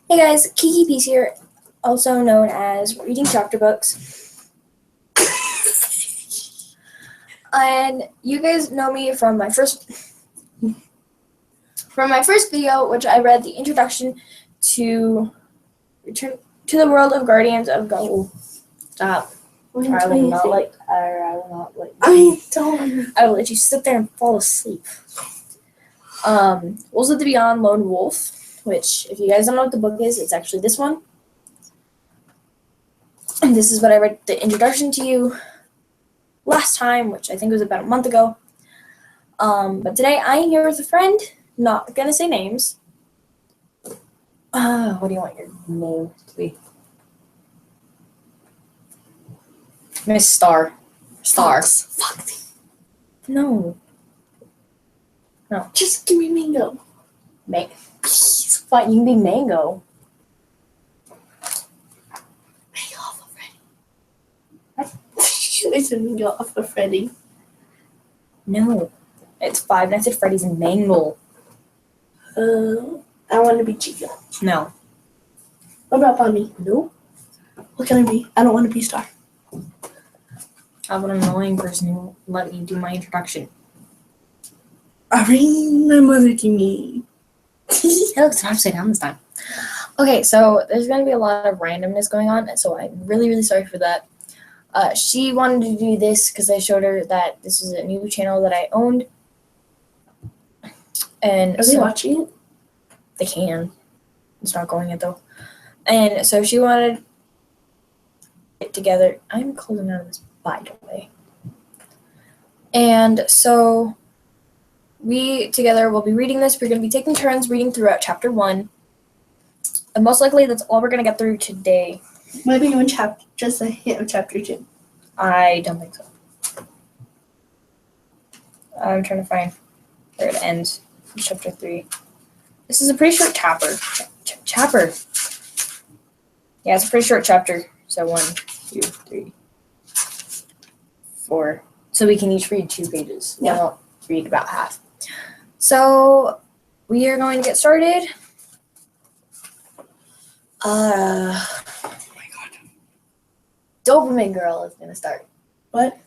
Hey guys, Kiki Peace here, also known as Reading Chapter Books. And you guys know me from my first video, which I read the introduction to Return to the World of Guardians of Ga'Hoole. Stop. I will not let you sit there and fall asleep. Wolves of the Beyond Lone Wolf, which, if you guys don't know what the book is, it's actually this one. And this is what I read the introduction to you last time, which I think was about a month ago. But today I am here with a friend, not gonna say names. What do you want your name to be? Miss Star. Fuck. No. Just give me Mango. Please. Fine, you can be Mango. Mango off of Freddy. I said Mango off of Freddy. No. It's Five Nights at Freddy's and Mangle. I want to be Chica. No. What about Bonnie? Nope. What can I be? I don't want to be Star. I have an annoying person who won't let me do my introduction. My mother to me. It looks upside down this time. Okay, so there's going to be a lot of randomness going on, so I'm really, really sorry for that. She wanted to do this because I showed her that this is a new channel that I owned. And Are they watching it? They can. It's not going yet, though. And so she wanted it together. I'm calling out of this, by the way. And so we together will be reading this. We're going to be taking turns reading throughout chapter 1. And most likely that's all we're going to get through today. Might be doing just a hint of chapter 2. I don't think so. I'm trying to find where it ends. Chapter 3. This is a pretty short chapter. Chapter. Yeah, it's a pretty short chapter. So 1, 2, 3, 4. So we can each read 2 pages. Yeah. We'll read about half. So we are going to get started. Oh my god. Dopamine Girl is going to start. What?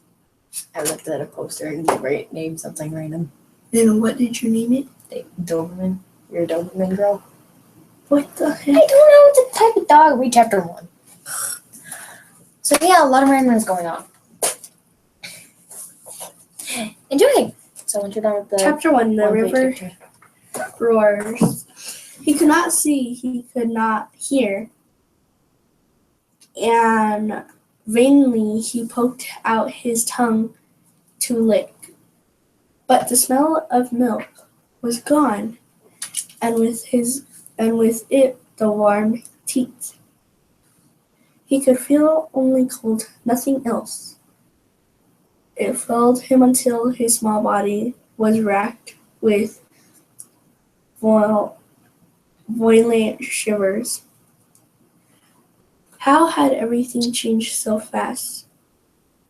I looked at a poster and named something random. And what did you name it? Doberman. You're a Doberman girl. What the heck? I don't know. It's a type of dog. Read chapter 1. So yeah, a lot of randomness going on. Enjoy. So once you're done with the Chapter 1, the river roars. He could not see, he could not hear. And vainly he poked out his tongue to lick. But the smell of milk was gone, and with it the warm teat. He could feel only cold, nothing else. It filled him until his small body was racked with violent shivers. How had everything changed so fast?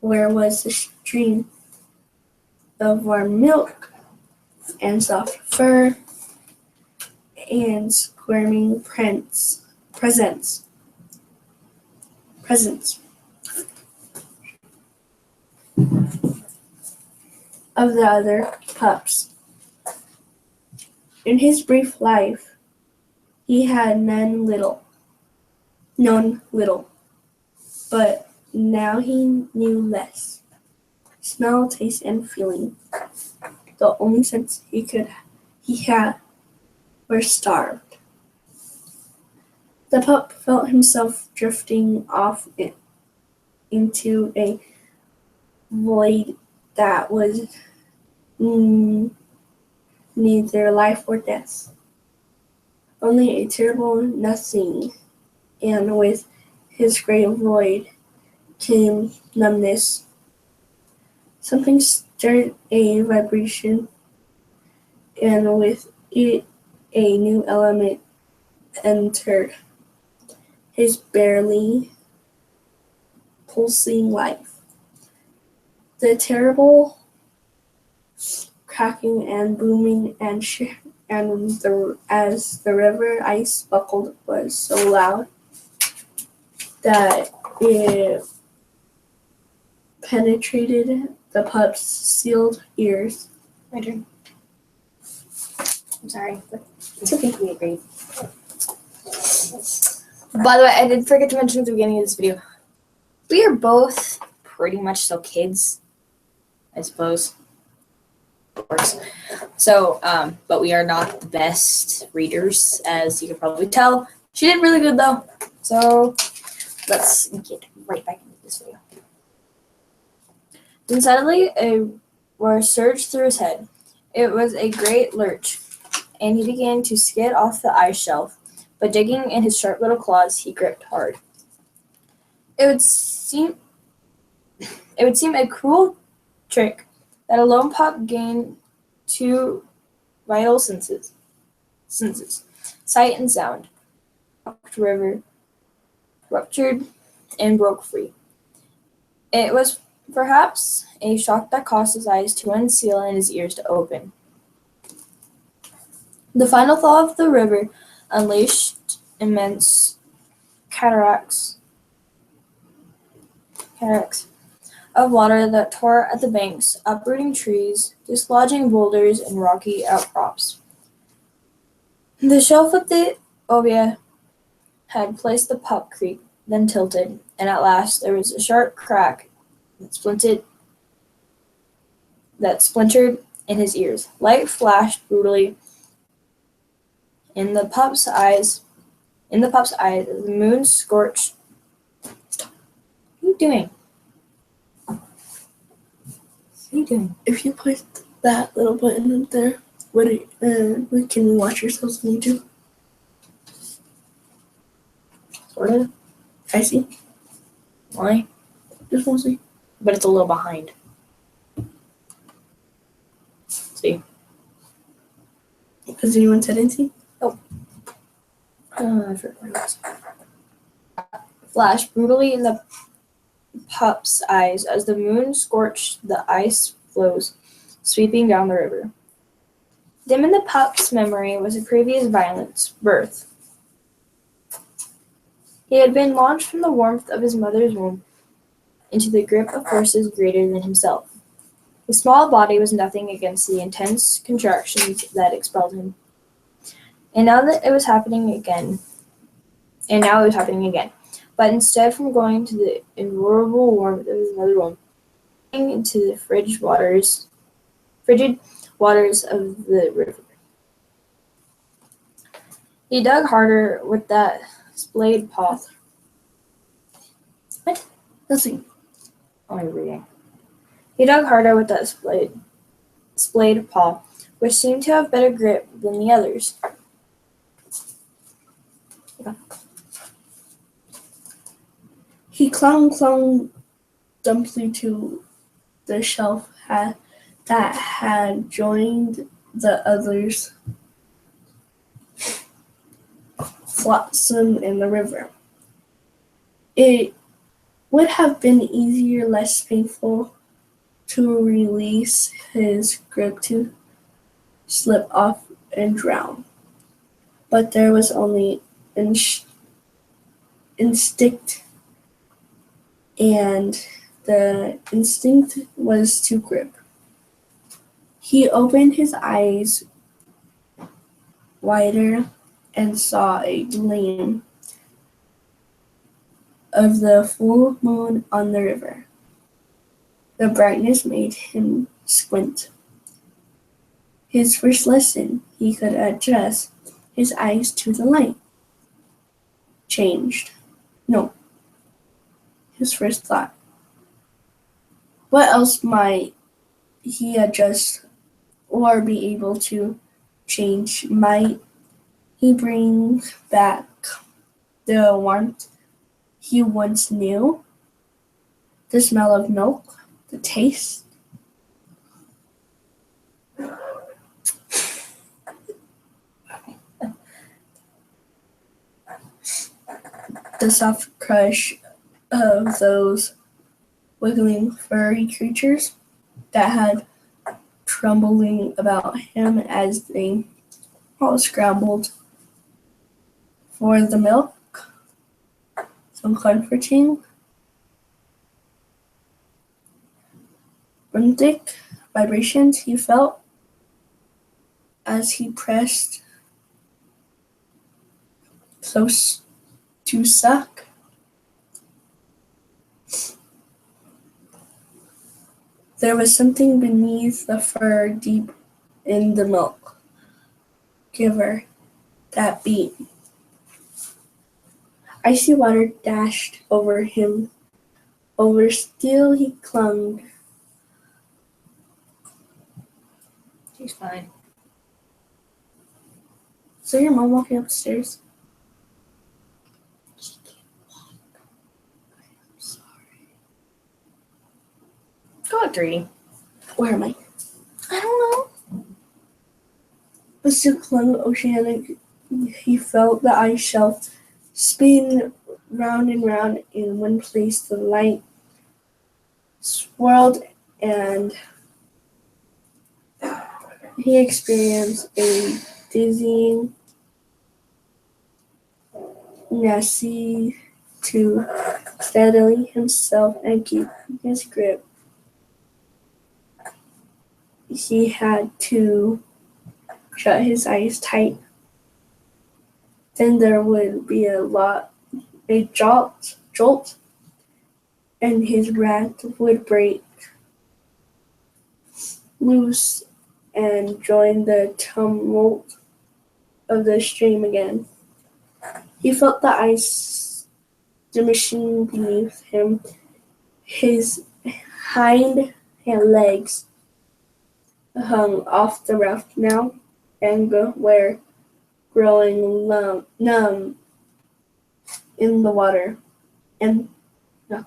Where was the stream of warm milk and soft fur and squirming presents of the other pups? In his brief life, he had known little, but now he knew less. Smell, taste, and feeling. The only sense he had were starved. The pup felt himself drifting off into a void that was neither life or death, only a terrible nothing, and with his great void came numbness. Something stirred a vibration, and with it a new element entered his barely pulsing life. The terrible cracking and booming and and as the river ice buckled was so loud that it penetrated the pup's sealed ears. My turn. I'm sorry, but It's okay. we agreed. By the way, I did forget to mention at the beginning of this video, we are both pretty much still kids, I suppose. Of course. So, but we are not the best readers, as you can probably tell. She did really good though. So let's get right back into this video. Then suddenly a roar surged through his head. It was a great lurch, and he began to skid off the ice shelf, but digging in his sharp little claws, he gripped hard. It would seem a cruel trick that a lone pup gained two vital senses, sight and sound. The river ruptured and broke free. It was perhaps a shock that caused his eyes to unseal and his ears to open. The final thaw of the river unleashed immense cataracts of water that tore at the banks, uprooting trees, dislodging boulders and rocky outcrops. The shelf of the Ovia had placed the pup creek, then tilted, and at last there was a sharp crack that splintered in his ears. Light flashed brutally in the pup's eyes. The moon scorched. Stop. What are you doing? What are you doing? If you push that little button up there, can you watch yourselves on YouTube? Sort of. I see. Why? Just want to see. But it's a little behind. See? Has anyone said anything? I forgot what it was. Flashed brutally in the pup's eyes as the moon scorched the ice floes sweeping down the river. Dim in the pup's memory was a previous violent birth. He had been launched from the warmth of his mother's womb into the grip of forces greater than himself. His small body was nothing against the intense contractions that expelled him. And now it was happening again. But instead from going to the invulnerable warmth of his mother's womb, into the frigid waters of the river. He dug harder with that splayed paw. What? Nothing. Only reading. He dug harder with that splayed paw, which seemed to have better grip than the others. Okay. He clung dumbly to the shelf that had joined the others, flotsam in the river. It would have been easier, less painful, to release his grip, to slip off and drown. But there was only instinct, and the instinct was to grip. He opened his eyes wider and saw a gleam of the full moon on the river. The brightness made him squint. His first lesson, he could adjust his eyes to the light. Changed. No. His first thought. What else might he adjust or be able to change? Might he bring back the warmth he once knew? The smell of milk? The taste? The soft crush of those wiggling furry creatures that had trembling about him as they all scrambled for the milk, some comforting, rhythmic vibrations he felt as he pressed close to suck. There was something beneath the fur, deep in the milk giver, that beat. Icy water dashed over him. Over still he clung. She's fine. So your mom walking upstairs? She can't walk. I'm sorry. Go at 3. Where am I? I don't know. But still clung oceanic. He felt the ice shelf spin round and round in one place. The light swirled and he experienced a dizzying necessity to steady himself and keep his grip. He had to shut his eyes tight. Then there would be a jolt, and his breath would break loose and join the tumult of the stream again. He felt the ice diminishing beneath him. His hind legs hung off the raft now and were growing numb in the water. And no.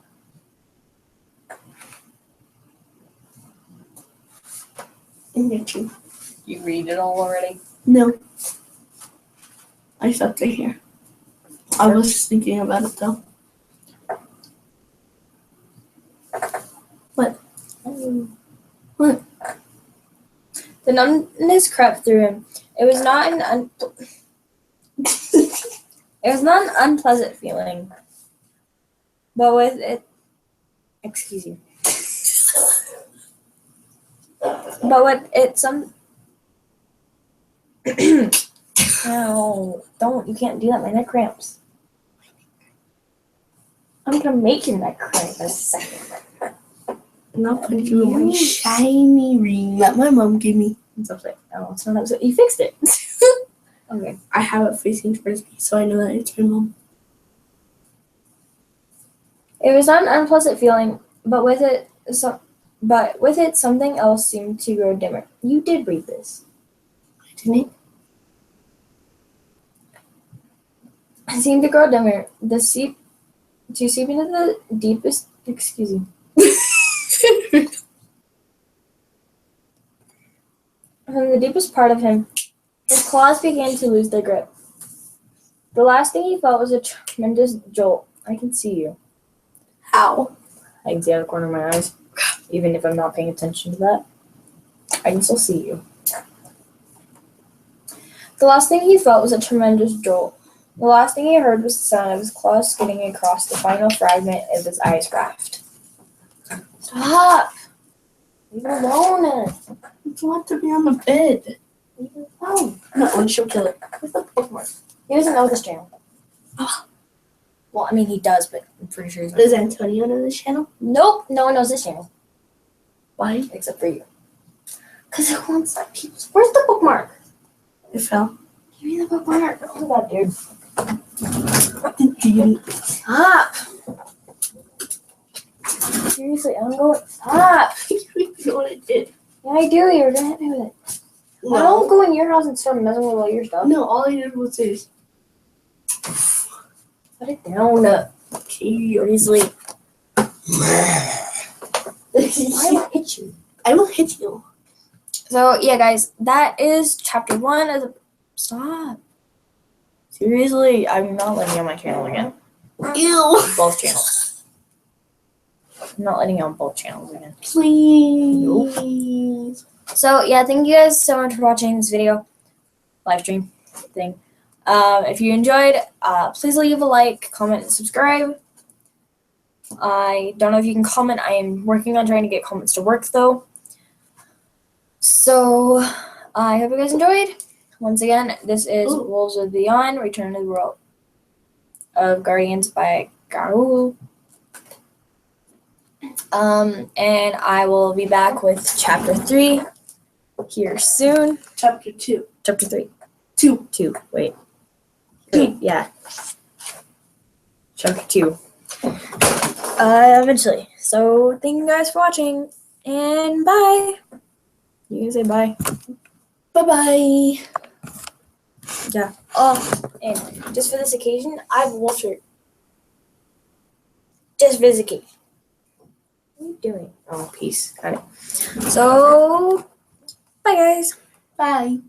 You read it all already? No. I stopped right here. I was just thinking about it though. What? What? The numbness crept through him. It was not an unpleasant feeling, but with it, excuse you. But with it, no, don't. You can't do that. My neck cramps. I'm gonna make your neck cramp in a second. And I'll put you in my shiny ring that my mom gave me. It's upside. Oh, it's not upside. You fixed it. Okay. I have it facing towards me, so I know that it's my mom. It was not an unpleasant feeling, but with it, something else seemed to grow dimmer. You did read this, Didn't it seemed to grow dimmer. Seep into the deepest. Excuse me. it? From the deepest part of him, his claws began to lose their grip. The last thing he felt was a tremendous jolt. I can see you. How? I can see out of the corner of my eyes. Even if I'm not paying attention to that, I can still see you. The last thing he felt was a tremendous jolt. The last thing he heard was the sound of his claws skidding across the final fragment of his ice raft. Stop! Leave it alone. I don't want to be on the bed. Leave it alone. No, she'll kill it. Where's the bookmark? He doesn't know this channel. Oh. Well, I mean, he does, but I'm pretty sure he's not. Does Antonio know this channel? Nope, no one knows this channel. Why? Except for you. Because it wants people. Where's the bookmark? It fell. Give me the bookmark. Oh, God, dude. Stop. Seriously, I'm going. Stop. You know what I did? Yeah, I do. You're gonna hit me with it. I don't go in your house and start messing with all your stuff. No, all I did was this. Put it down. Okay, Seriously. I will hit you. I will hit you. So, yeah, guys, that is chapter 1 of the. Stop. Seriously, I'm not letting you on my channel again. Ew. Both channels. I'm not letting you on both channels again. Please. So, yeah, thank you guys so much for watching this video. live stream thing. If you enjoyed, please leave a like, comment, and subscribe. I don't know if you can comment. I am working on trying to get comments to work though. So I hope you guys enjoyed. Once again, this is Ooh. Wolves of Beyond: Return to the World of Guardians by Garou. And I will be back with chapter 3 here soon. Chapter 2. Chapter 3. 2. 2. Wait. Two. Yeah. Chapter 2. Eventually. So thank you guys for watching, and bye. You can say bye. Bye-bye. Yeah. Oh, and just for this occasion, I have a wolf shirt. Just for this occasion. What are you doing? Oh, peace. Got it. So, bye guys. Bye.